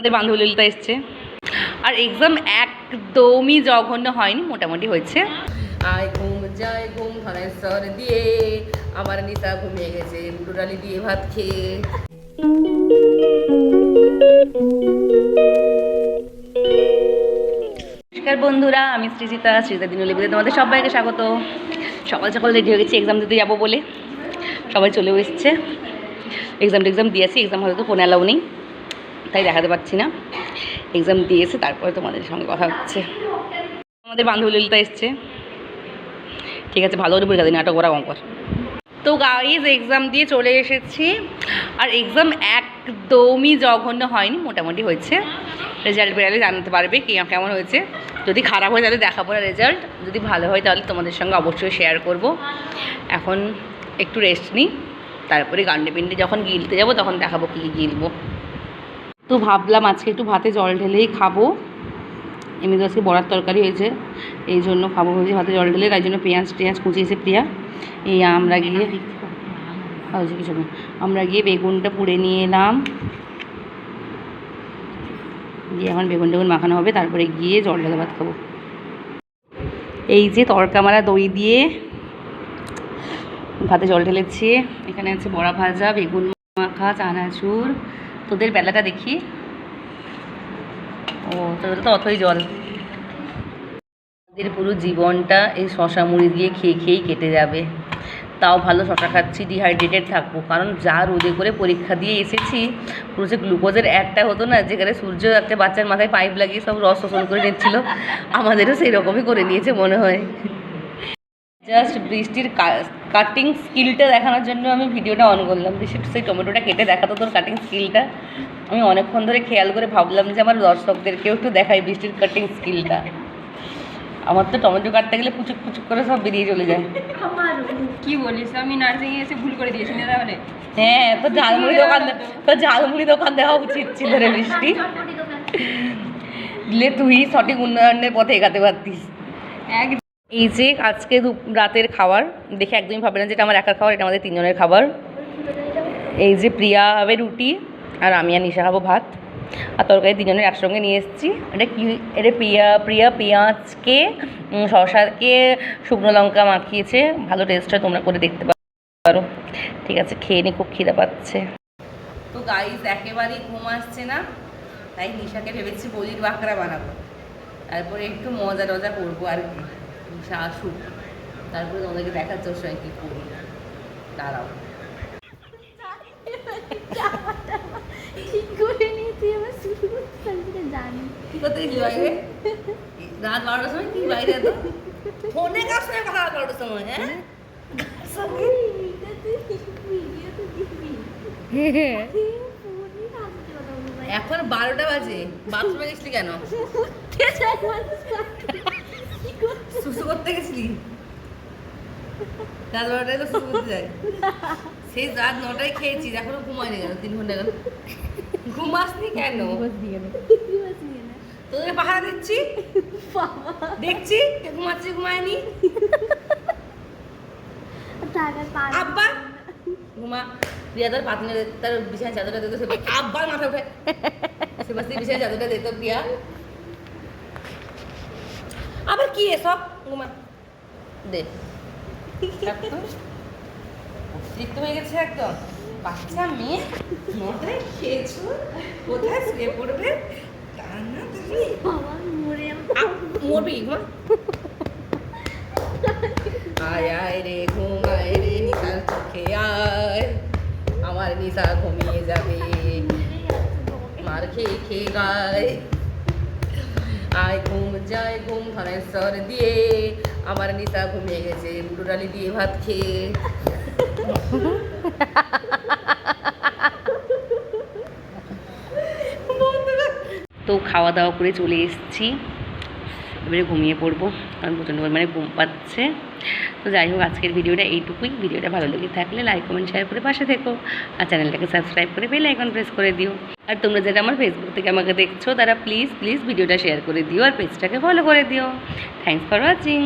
আমাদের বান্ধবী ললিতা এসছে আর এক্সাম একদমই জঘন্য হয়নি, মোটামুটি হয়েছে। আয় ঘুম যায় ঘুম ধনেশ্বর দিয়ে, আমার নিশা ঘুমিয়ে গেছে বুটো ডালি দিয়ে ভাত খেয়ে। নমস্কার বন্ধুরা, আমি সৃজিতা, সৃজিতা দিনলিপিতে তোমাদের সবাইকে স্বাগত। সকাল সকাল রেডি হয়ে গেছি এক্সাম দিতে যাবো বলে, সবাই চলেও এসছে। এক্সাম দিয়েছি, এক্সাম হয়তো ফোন অ্যালাউ নেই তাই দেখাতে পারছি না। এক্সাম দিয়েছে তারপরে তোমাদের সঙ্গে কথা হচ্ছে। আমাদের বান্ধবী ললিতা এসছে, ঠিক আছে, ভালো করে পরীক্ষা দিই, নাটক ওরা কর। তো গাইজ এক্সাম দিয়ে চলে এসেছি আর এক্সাম একদমই জঘন্য হয়নি, মোটামুটি হয়েছে। রেজাল্ট বেরালে জানতে পারবে কেমন হয়েছে। যদি খারাপ হয় তাহলে দেখাবো না রেজাল্ট, যদি ভালো হয় তাহলে তোমাদের সঙ্গে অবশ্যই শেয়ার করব। এখন একটু রেস্ট নিই, তারপরে গান্ডে পিন্ডে যখন গিলতে যাব তখন দেখাবো কী গিলবো। তো ভাবলাম আজকে একটু ভাতে জল ঢেলেই খাবো। এমনি আজকে বড়ার তরকারি হয়েছে, এই জন্য খাবো হয়েছে ভাতে জল ঢেলে, তাই জন্য পেঁয়াজ কুচিয়েছে প্রিয়া। এই আমরা গিয়ে বেগুনটা পুড়ে নিয়ে এলাম, দিয়ে এখন বেগুন মাখানো হবে, তারপরে গিয়ে জল ঢেলে ভাত খাবো। এই যে তরকা মারা দই দিয়ে ভাতে জল ঢেলেছি। এখানে আছে বড়া ভাজা, বেগুন মাখা, চানাচুর। তোদের বেলাটা দেখি, ও তোদের তো অথই জল। আমাদের পুরো জীবনটা এই শশা মুড়ি দিয়ে খেয়েই কেটে যাবে। তাও ভালো শশা খাচ্ছি, ডিহাইড্রেটেড থাকবো, কারণ যা রোদে করে পরীক্ষা দিয়ে এসেছি। পুরো যে গ্লুকোজের অ্যাডটা হতো না, যেখানে সূর্য একটা বাচ্চার মাথায় পাইপ লাগিয়ে সব রস শোষণ করে নিচ্ছিল, আমাদেরও সেই রকমই করে নিয়েছে মনে হয়। জাস্ট বৃষ্টির কাটিং স্কিলটা দেখানোর জন্য আমি ভিডিওটা অন করলাম। বৃষ্টির সেই টমেটোটা কেটে দেখাতো তোর কাটিং স্কিলটা। আমি অনেকক্ষণ ধরে খেয়াল করে ভাবলাম যে আমার দর্শকদেরকেও একটু দেখাই বৃষ্টির কাটিং স্কিলটা। আমার তো টমেটো কাটতে গেলে পুচুক করে সব বেরিয়ে চলে যায়। কি বলিস, আমি নার্সিং এসে ভুল করে দিয়েছি না তাহলে? হ্যাঁ, তো ঝালমুড়ি দোকান দেওয়া উচিত ছিল রে বৃষ্টি, দিলে তুই সঠিক উন্নয়নের পথে এগাতে পারতিস। এই যে আজকে রাতের খাবার দেখে একদমই ভাবে না যেটা আমার একার খাবার, এটা আমাদের তিনজনের খাবার। এই যে প্রিয়া হবে রুটি আর আমি আর নিশা খাবো ভাত, আর তরকারি তিনজনের একসঙ্গে নিয়ে এসেছি। এটা কি, এটা প্রিয়া পেঁয়াজকে শসাকে শুকনো লঙ্কা মাখিয়েছে, ভালো টেস্ট হয়, তোমরা করে দেখতে পারো। ঠিক আছে, খেয়ে নি, খুব খিদে পাচ্ছে। তো গাইজ একেবারেই ঘুম আসছে না, তাই নিশাকে ভেবেছি বলির বাঁকড়া বানাবো, তারপরে একটু মজা টজা করবো আর কি। নিশা আসুক, তারপরে তোমাদেরকে দেখাচ্ছে ওর সঙ্গে কী করি। দাঁড়াও, রাত 12টার সময় কি বাইরে এত ফোনে কার সঙ্গে কথা 12টার সময়? হ্যাঁ, এখন 12টা বাজে, বাথরুমে গেছিলি কেন? সুসু করতে গেছিলি? রাত 12টায় তো সুসু করতে যায়। সেই রাত 9টায় খেয়েছিস, এখনো ঘুমায়নি কেন? 3 ঘন্টা গেল, ঘুমাসনি কেন? তোদের পাহারা দিচ্ছি, দেখছি ঘুমায়নি। আব্বা ঘুমা, প্রিয়া তার পাতনি তার বিছানায় চাদরটা দিত, আব্বার মাথা উঠে সে বাস বিছানায় চাদরটা দিত প্রিয়া। আবার কি এসব, ঘুমা দে। অতিরিক্ত হয়ে গেছে একদম, বাচ্চা মেয়ে নটায় খেয়েছো, কোথায় শুয়ে পড়বে? মরবি, আয় আয় রে ঘুমায় রে নিশার চোখে আয়, আমার নিশা ঘুমিয়ে যাবে, মার খেয়ে গায়। আয় ঘুম যায় ঘুম ধনেশ্বর দিয়ে, আমার নিশা ঘুমিয়ে গেছে বুটো ডালি দিয়ে ভাত খেয়ে। তো খাওয়া দাওয়া করে চলে এসেছি, এবারে ঘুমিয়ে পড়বো, কারণ প্রচণ্ড পরিমাণে ঘুম পাচ্ছে। তো যাই হোক, আজকের ভিডিওটা এইটুকুই। ভিডিওটা ভালো লেগে থাকলে লাইক কমেন্ট শেয়ার করে পাশে থেকো, আর চ্যানেলটাকে সাবস্ক্রাইব করে বেল আইকন প্রেস করে দিও। আর তোমরা যারা আমার ফেসবুক থেকে আমাকে দেখছো তারা প্লিজ ভিডিওটা শেয়ার করে দিও আর পেজটাকে ফলো করে দিও। Thanks for watching.